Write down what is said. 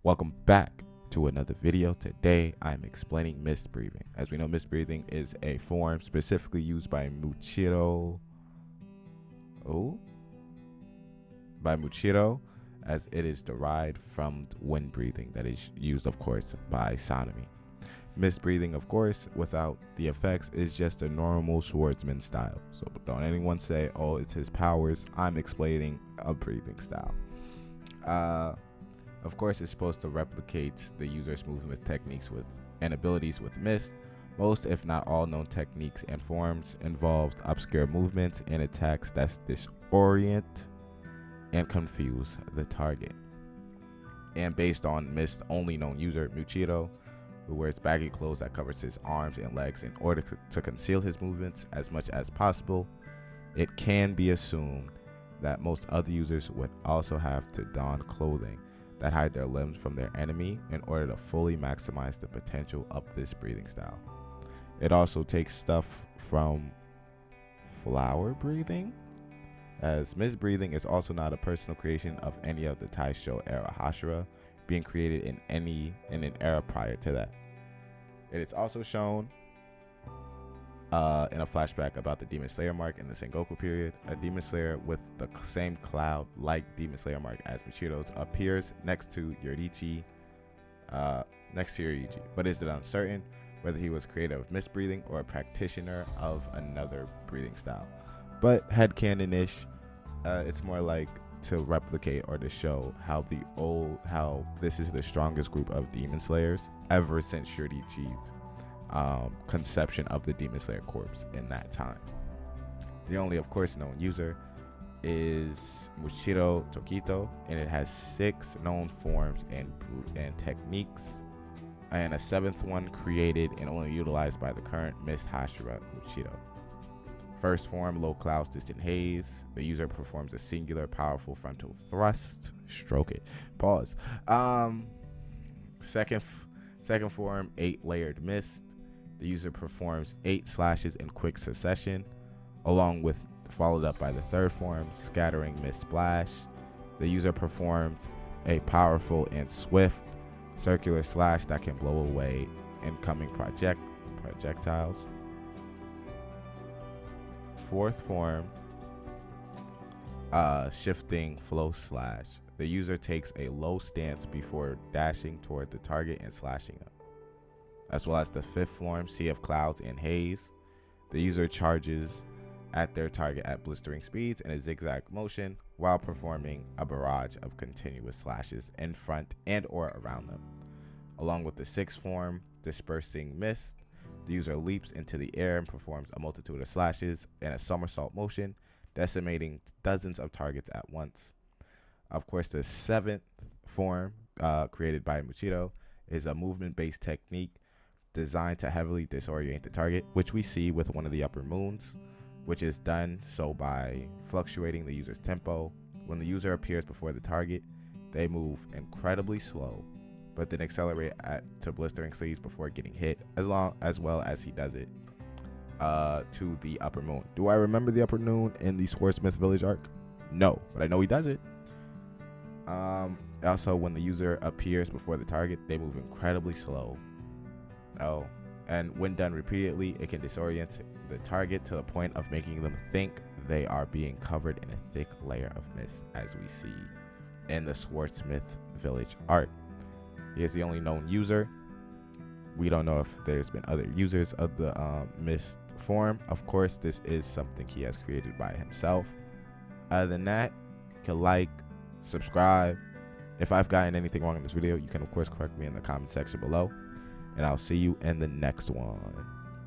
Welcome back to another video. Today I'm explaining mist breathing. As we know, mist breathing is a form specifically used by Muchiro, as it is derived from wind breathing that is used, of course, by Sanemi. Mist breathing, of course, without the effects, is just a normal swordsman style. So don't anyone say, oh, it's his powers. I'm explaining a breathing style. Of course, it's supposed to replicate the user's movement techniques and abilities with mist. Most, if not all, known techniques and forms involved obscure movements and attacks that disorient and confuse the target. And based on mist only known user Muchiro, who wears baggy clothes that covers his arms and legs in order to conceal his movements as much as possible, it can be assumed that most other users would also have to don clothing that hide their limbs from their enemy in order to fully maximize the potential of this breathing style. It also takes stuff from flower breathing, as mist breathing is also not a personal creation of any of the Taisho era Hashira, being created in an era prior to that. It is also shown in a flashback about the Demon Slayer mark in the Sengoku period. A Demon Slayer with the same cloud-like Demon Slayer mark as Michiro's appears next to Yoriichi, but is it uncertain whether he was creator of mist breathing or a practitioner of another breathing style. But headcanon-ish, it's more like to replicate or to show how this is the strongest group of Demon Slayers ever since Yoriichi's conception of the Demon Slayer corpse in that time. The only, of course, known user is Mushiro Tokito, and it has 6 known forms and techniques, and a 7th one created and only utilized by the current Mist Hashira Mushiro. First form, Low Clouds Distant Haze. The user performs a singular powerful frontal thrust. Stroke it. Pause. Second form, 8-layered mist. The user performs 8 slashes in quick succession, followed up by the third form, Scattering Mist Splash. The user performs a powerful and swift circular slash that can blow away incoming projectiles. Fourth form, Shifting Flow Slash. The user takes a low stance before dashing toward the target and slashing them. As well as the 5th form, Sea of Clouds and Haze. The user charges at their target at blistering speeds in a zigzag motion while performing a barrage of continuous slashes in front and or around them. Along with the 6th form, Dispersing Mist, the user leaps into the air and performs a multitude of slashes in a somersault motion, decimating dozens of targets at once. Of course, the 7th form, created by Muchiro, is a movement-based technique designed to heavily disorient the target, which we see with one of the upper moons, which is done so by fluctuating the user's tempo. When the user appears before the target, they move incredibly slow, but then accelerate to blistering speeds before getting hit, as well as he does it to the upper moon. Do I remember the upper moon in the Swordsmith Village arc? No, but I know he does it. Also, when the user appears before the target, they move incredibly slow. And when done repeatedly, it can disorient the target to the point of making them think they are being covered in a thick layer of mist, as we see in the Swordsmith Village arc. He is the only known user. We don't know if there's been other users of the mist form. Of course, this is something he has created by himself. Other than that, you can like, subscribe. If I've gotten anything wrong in this video, you can of course correct me in the comment section below. And I'll see you in the next one.